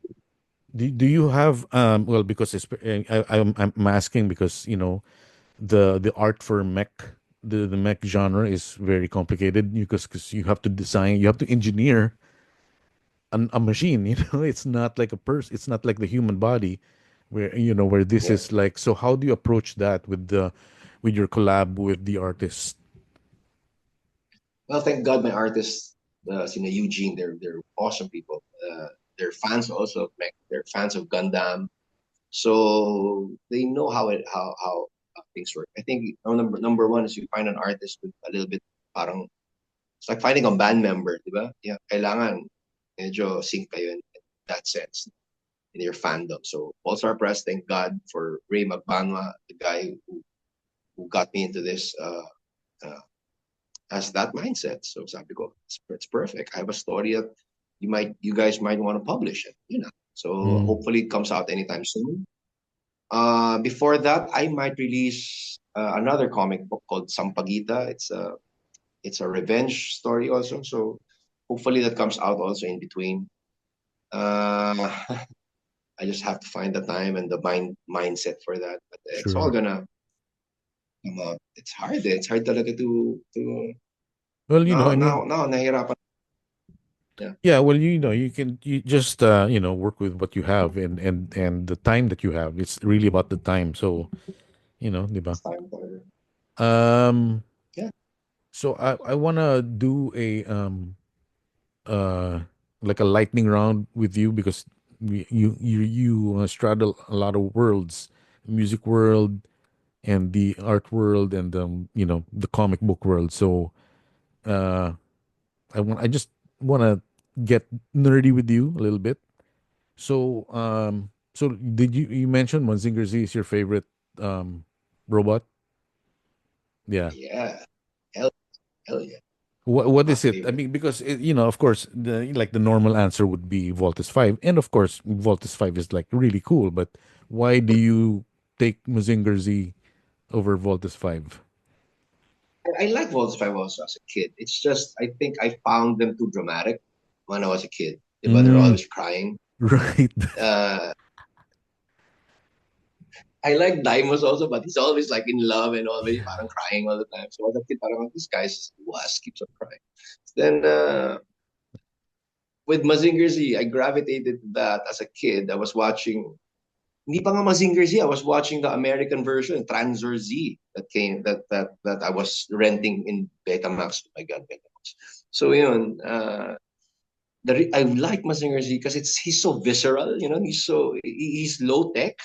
do you have well, because I'm asking because the art for mech, the mech genre is very complicated because you have to design, you have to engineer a machine. It's not like a person. It's not like the human body, where where this Yeah. is like. So how do you approach that with your collab with the artist? Well, thank God my artists, Eugene, they're awesome people. They're fans also of mech. They're fans of Gundam, so they know how things work. I think number one is you find an artist with a little bit parang it's like finding a band member, di ba? Yeah, kailangan medyo sync kayo in that sense in your fandom. So Paul Press, thank God for Ray Magbanwa, the guy who got me into this. Uh, has that mindset. So sabi ko, it's perfect. I have a story that you guys might want to publish it. So Mm, hopefully it comes out anytime soon. Before that, I might release another comic book called Sampagita. It's a revenge story also. So hopefully that comes out also in between. Uh, I just have to find the time and the mindset for that. But it's all sure. gonna come out. It's hard. It's hard talaga to Well, now I mean, now now nahirapan. Yeah, yeah. Well, you just work with what you have and the time that you have. It's really about the time. So diba? it's time talaga. Um. Yeah. So I wanna do a uh like a lightning round with you because you straddle a lot of worlds, music world and the art world and the comic book world. So uh I just want to get nerdy with you a little bit. So did you mention Mazinger Z is your favorite um robot? Yeah. Yeah. Hell, hell yeah. What My is it? I favorite. mean, because of course, the normal answer would be Voltus 5, and of course, Voltus 5 is like really cool. But why do you take Mazinger Z over Voltus 5? I like Volts 5 also as a kid. It's just, I think I found them too dramatic when I was a kid. But they're Mm, always crying. right. Uh, I like Daimos also, but he's always like in love and always Yeah. parang crying all the time. So as a kid, parang this guy's just was keeps on crying. Then with Mazinger Z, I gravitated to that as a kid. I was watching hindi pa nga Mazinger Z. I was watching the American version, Transer Z, that I was renting in Betamax. Oh my God, Betamax. So yun, I like Mazinger Z because he's so visceral. He's low tech.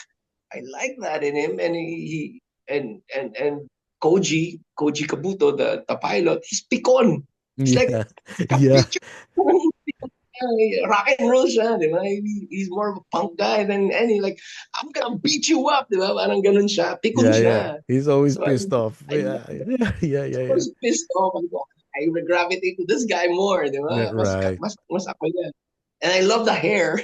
I like that in him, and and Koji Kabuto, the pilot, he's picon. He's like Yeah. a Yeah. picture. Rock and roll siya, di ba? He's more of a punk guy than any, like, I'm gonna beat you up, di ba? Parang ganun siya. Pikon Yeah. Yeah. siya. He's always So I, pissed off. I Yeah. Yeah. Yeah. Yeah. Yeah. was pissed off. I gravitate to this guy more, di Yeah, ba? right. Mas ako yan. And I love the hair.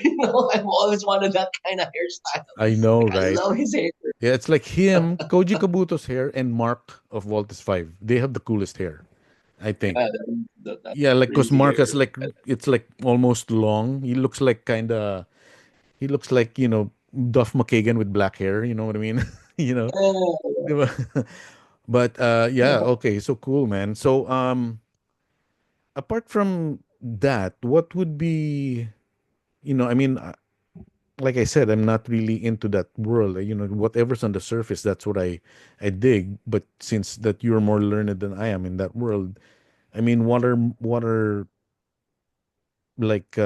I've always wanted that kind of hairstyle. I know, Like, I right? love his hair. Yeah, it's like him, Koji Kabuto's hair, and Mark of Voltus 5. They have the coolest hair, I think. Yeah, that's Yeah, like because crazy Mark has hair. like it's like almost long. He looks like he looks like Duff McKagan with black hair. You know what I mean? you know. Yeah. Diba? But yeah, okay, so cool, man. So apart from that, what would be I mean, like I said, I'm not really into that world. Whatever's on the surface, that's what I dig. But since that you're more learned than I am in that world, I mean, what are like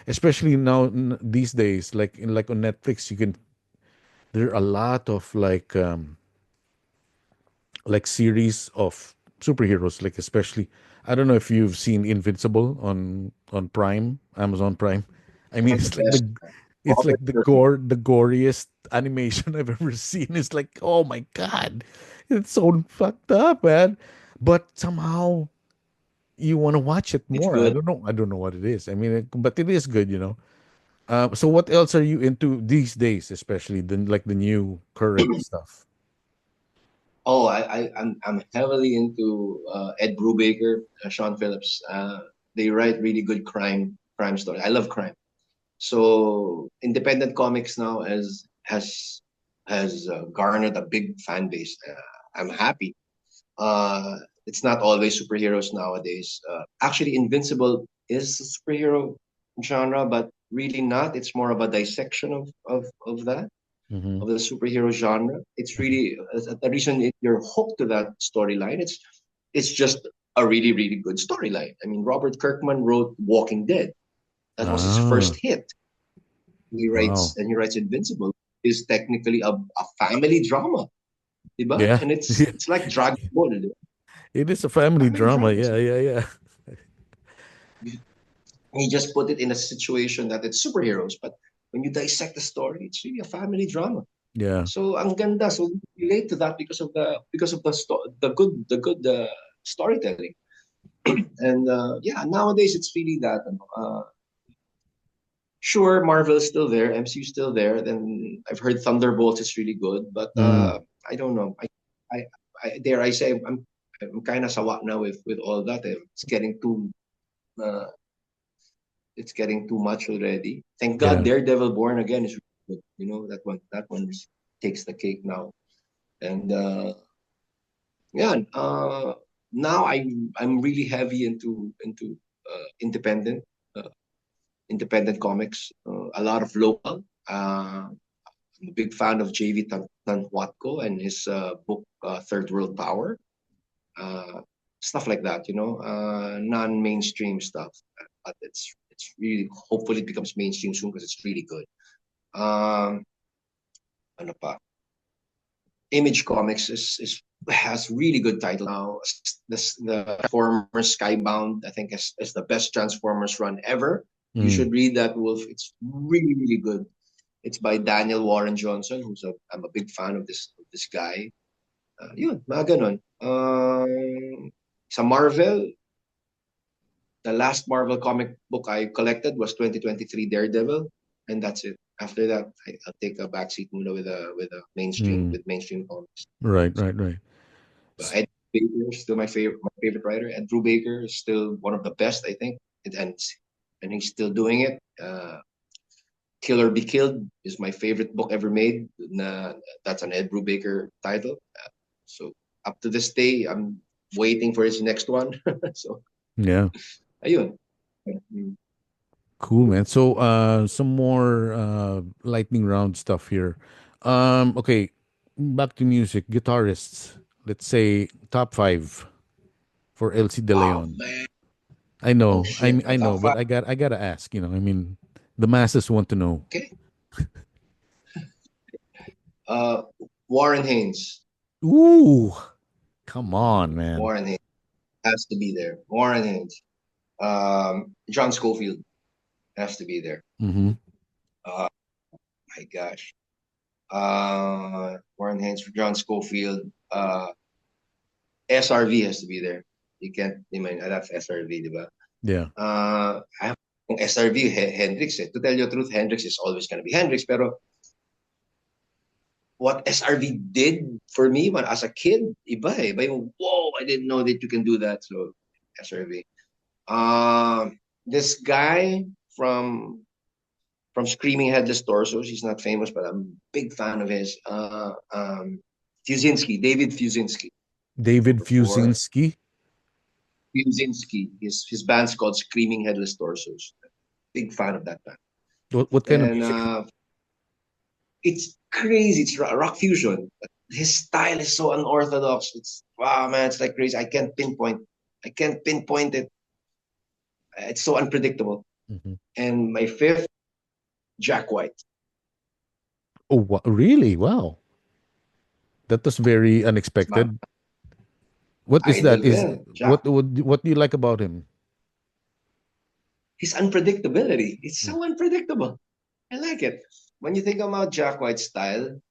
especially now these days, like on Netflix, you can there are a lot of like series of superheroes, like especially I don't know if you've seen Invincible on Prime, Amazon Prime. I mean, One of the it's like best. the the goriest animation I've ever seen. It's like, oh my god, it's so fucked up, man. But somehow you want to watch it It's more. I good. don't know. I don't know what it is. I mean, but it is good. So what else are you into these days, especially the new current stuff? Oh, I'm heavily into Ed Brubaker, Sean Phillips. They write really good crime stories. I love crime. So independent comics now has garnered a big fan base. I'm happy. It's not always superheroes nowadays. Actually, Invincible is a superhero. genre, but really not. It's more of a dissection of that, Mm-hmm. of the superhero genre. It's really the reason you're hooked to that storyline. It's just a really really good storyline. I mean, Robert Kirkman wrote Walking Dead. That was his first Ah, hit. wow. He writes Invincible. Is technically a family drama, diba? Yeah. And it's like Dragon Ball, diba? It is a family Family drama. drama. Yeah, So yeah, yeah. he just put it in a situation that it's superheroes, but when you dissect the story, it's really a family drama. Yeah. So ang ganda. So we relate to that because of the good storytelling. And yeah, nowadays it's really that. Sure, Marvel is still there, MCU is still there. Then I've heard Thunderbolts is really good, but Mm, I don't know. I, dare I say I'm kind of sawa now with all that. Uh, it's getting too much already. Thank God, yeah. Daredevil Born Again is really good. You know that one takes the cake now. And yeah, now I'm really heavy into independent independent comics. A lot of local. I'm a big fan of JV Tanhuatco and his book Third World Power. Uh, Stuff like that, non-mainstream stuff. But it's really hopefully it becomes mainstream soon because it's really good. Um, ano pa? Image Comics is has really good title now. The Transformers Skybound, I think, is the best Transformers run ever. You Mm, should read that, Wolf. It's really really good. It's by Daniel Warren Johnson, I'm a big fan of this guy. Yun, mga ganun. Sa Marvel, the last Marvel comic book I collected was 2023 Daredevil, and that's it. After that, I'll take a backseat muna mm. with mainstream comics. Right, So, right, right. S- Ed Baker is still my favorite writer. Ed Drew Baker is still one of the best, I think, and he's still doing it. Kill or Be Killed is my favorite book ever made. That's an Ed Brubaker title. So up to this day, I'm waiting for his next one. So Yeah. ayun. Cool, man. So, some more lightning round stuff here. Okay, back to music. Guitarists. Let's say top five for LC De Wow, Leon. man. I Oh know, shit. I know, Top but five. I gotta ask. I mean, the masses want to know. Okay. Uh, Warren Haynes. Ooh, come on, man. Warren Haynes has to be there. Warren Haynes. John Schofield has to be there. Mm-hmm. Uh, my gosh. Warren Haynes for John Schofield. SRV has to be there. You can't, I mean, that's SRV, di ba? Yeah. I have SRV, Hendrix. To tell you the truth, Hendrix is always going to be Hendrix. Pero what SRV did for me when as a kid, iba eh. Iba yung, whoa, I didn't know that you can do that. So, SRV. This guy from Screaming Headless Torsos, he's not famous, but I'm a big fan of his. Fusinski, David Fusinski. David Number four. Fusinski. Fusinski. His band's called Screaming Headless Torsos. Big fan of that band. What kind of And music? it's crazy. It's rock fusion. His style is so unorthodox. It's wow, man. It's like crazy. I can't pinpoint. I can't pinpoint it. It's so unpredictable. Mhm. And my fifth, Jack White. Oh, really? Wow, that was very It's my unexpected. What is that? idol. Is Yeah, Jack. what do you like about him? His unpredictability. It's Mm. so unpredictable. I like it. When you think about Jack White's style,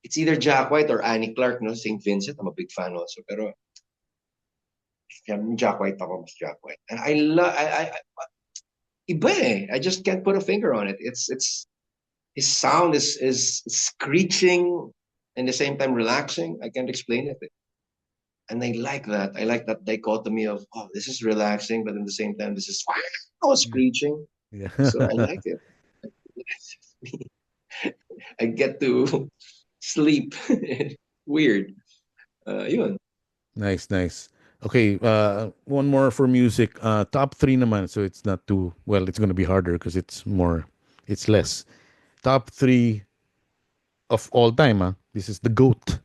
it's either Jack White or Annie Clark, no? St. Vincent. I'm a big fan also. Pero Jack White ako, mas Jack White. And I love, iba eh. I just can't put a finger on it. It's his sound is screeching and the same time relaxing. I can't explain it. And I like that. I like that dichotomy of this is relaxing, but at the same time this is screeching. Yeah. So I like it. I get to sleep. Weird. Yun. Nice, nice. Okay, one more for music. Top three naman, so it's not too well. It's gonna be harder because it's more, it's less. Top three of all time. This is the goat.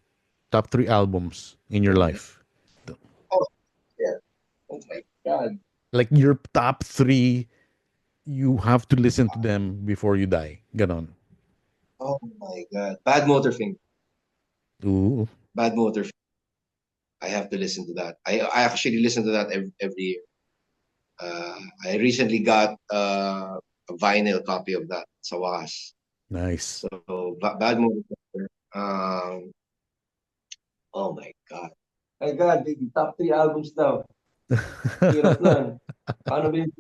Top three albums in your Okay. life. The- Oh, yeah. Oh my God. Like your top three, you have to listen to them before you die. Ganon. Oh my God. Bad Motor Finger. Ooh, Bad Motor. I have to listen to that. I actually listen to that every year. I recently got a vinyl copy of that sa wakas. nice. So Bad Motor. Um, oh my God. My God, baby, top three albums daw. Hirap lang. Paano ba yung...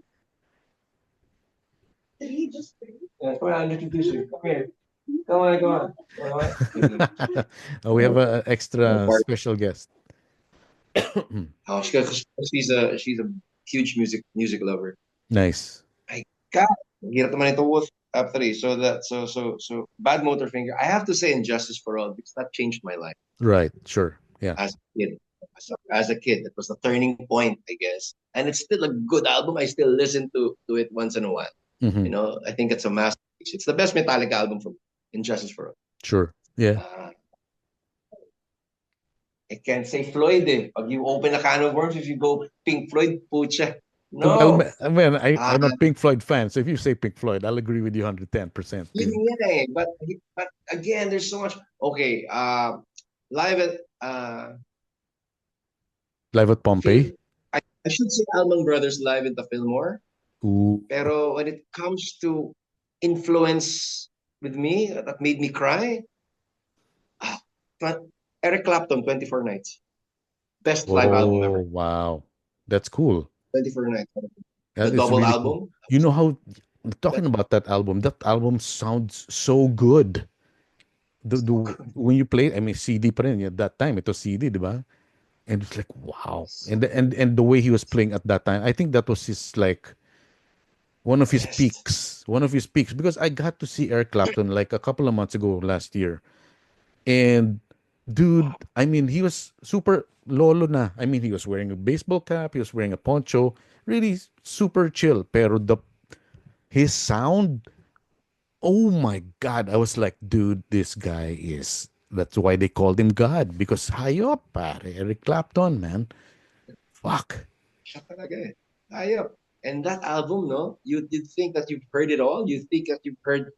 Yeah, come on, I'll introduce you. Come here. Come on, come on. Come on. Sige. We have a extra Part. special guest. Oh, she's a huge music lover. Nice. My God, ang hirap naman ito with top three. So Bad Motor Finger. I have to say Injustice for All because that changed my life Right. Sure. Yeah. as a kid. As a kid, it was a turning point, I guess. And it's still a good album. I still listen to it once in a while. Hmm. You know, I think it's a masterpiece. It's the best Metallica album from Injustice for All. Sure. Yeah. I can't say Floyd eh. Pag you open a can of worms, if you go Pink Floyd, pucha. Well, No. man, Ah, I'm a Pink Floyd fan, so if you say Pink Floyd, I'll agree with you 110%, yun dude. yan eh. But again, there's so much. Okay, live at Live at Phil. Pompeii. I should say Allman Brothers live in the Fillmore. Ooh, Pero when it comes to influence with me that made me cry, ah, Eric Clapton, 24 Nights. Best live album oh, ever. wow. That's cool. 24 Nights. The That is double really cool. album. You know how, talking That's about that album sounds so good. The so good. when you play, I mean, CD pa rin. At that time, it was CD, di ba? And it's like, wow. So And the way he was playing at that time, I think that was his, like, one of his best. peaks. One of his peaks. Because I got to see Eric Clapton like a couple of months ago last year. And dude, I mean, he was super lolo na. I mean, he was wearing a baseball cap, he was wearing a poncho, really super chill. Pero his sound, oh my God. I was like, dude, this guy is, that's why they called him God. Because hayop, pare. Eric Clapton, man. Fuck. Siya talaga eh. Ayop. And that album, no? You'd think that you've heard it all. You think that you've heard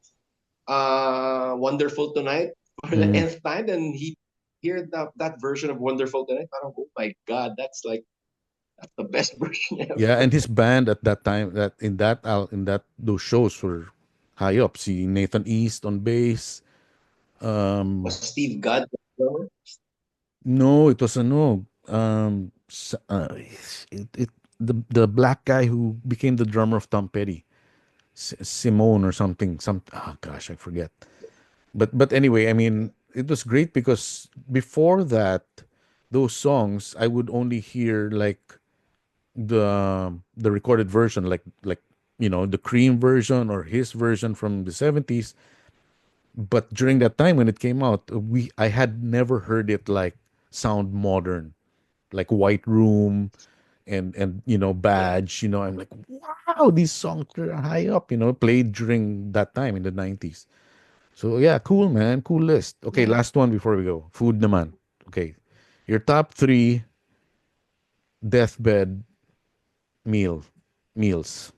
Wonderful Tonight for the Mm. nth time, and he hear that version of Wonderful Tonight. Parang, oh my God, that's the best version Yeah, ever. and his band at that time, that in that those shows were high up. See Nathan East on bass. Was Um, Steve Gadd the drummer? no, it was a no. It the black guy who became the drummer of Tom Petty, Simone or something. Oh gosh, I forget. But anyway, I mean, it was great because before that, those songs I would only hear like the recorded version, like the Cream version or his version from the 70s. But during that time when it came out, we I had never heard it like sound modern, like White Room and Yeah. Badge. I'm like, wow, these songs are high up. Played during that time in the 90s. So yeah, cool, man, cool list. Okay, Yeah. last one before we go. Food naman. Okay, your top three deathbed meal meals.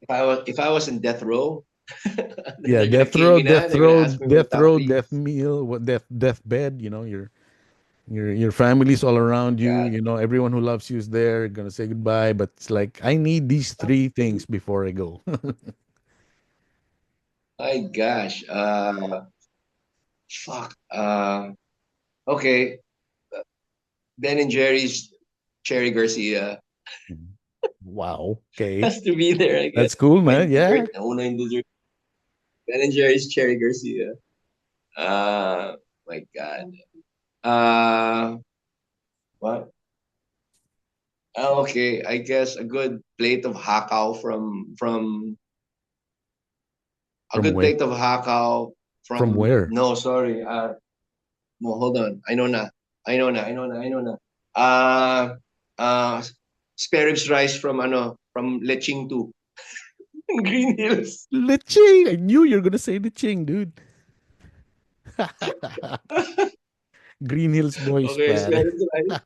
If I was in death row, then Yeah, they're gonna death cane row, me now. death They're gonna row, ask me my death top row, three. death meal, what deathbed. Your family's all around you. God, Everyone who loves you is there. Gonna say goodbye, but it's like I need these top three three. things before I go. My gosh. Fuck. Okay. Ben and Jerry's Cherry Garcia Wow. Okay, has to be there, I guess. that's cool, My man. Yeah. dessert. Una yung dessert. Ben and Jerry's Cherry Garcia. My God. Uh, what? Okay, I guess a good plate of hakaw from a From good where? plate of hakaw From from where? no, sorry. No, hold on. I know na. I know na. Uh, uh, spare ribs rice from from Leching to Green Hills. Leching. I knew you were gonna say leching, dude. Green Hills Boys, Okay, spare pare. ribs rice.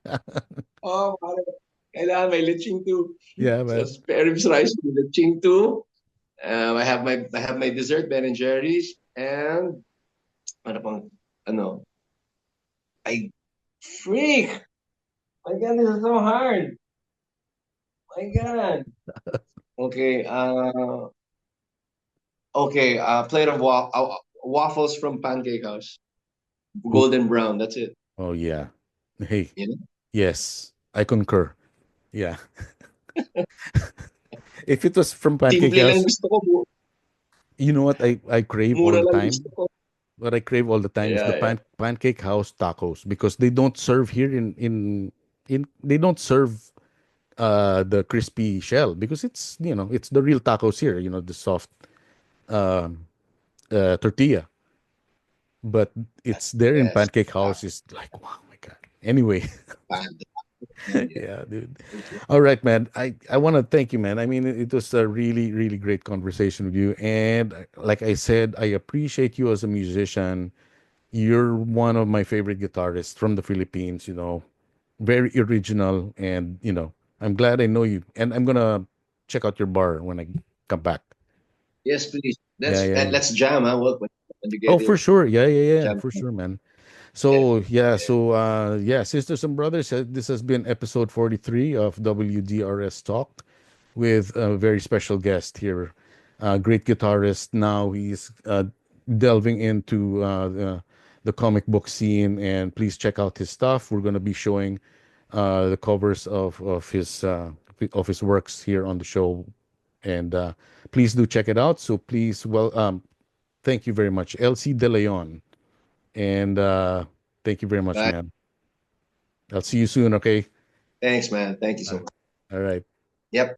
Oh, pare. Kailangan may Leching to. Yeah, So man. spare ribs rice with Leching to. I have my dessert, Ben and Jerry's, and ano pang ano? I freak. My God, this is so hard. My God. Okay. Okay. Plate of waffles from Pancake House, Oh, golden brown. That's it. oh yeah. Hey, You know, yes, I concur. Yeah. If it was from Pancake simple lang House, gusto ko. you know what I crave all Mura the lang time? gusto ko. What I crave all the time is the Yeah, yeah. Pancake House tacos because they don't serve here in they don't serve the crispy shell because it's it's the real tacos here, the soft um tortilla. But That's it's the there in best. Pancake House is like, wow, my God. Anyway, Pan. Yeah. yeah, dude. All right, man. I want to thank you, man. I mean, it was a really, really great conversation with you. And like I said, I appreciate you as a musician. You're one of my favorite guitarists from the Philippines, very original. And, I'm glad I know you. And I'm going to check out your bar when I come back. Yes, please. Yeah, yeah, yeah. Let's jam, huh? When you Oh, get for here, sure. Yeah, yeah, yeah. jam. For sure, man. Yeah, So yeah, yeah. sisters and brothers, this has been episode 43 of WDRS Talk with a very special guest here, great guitarist. Now he's delving into the comic book scene, and please check out his stuff. We're gonna be showing the covers of his works here on the show, and please do check it out. So please, thank you very much, LC De Leon. And thank you very much, Right. man. I'll see you soon, okay? Thanks, man. Thank you so Uh, much. All right. Yep.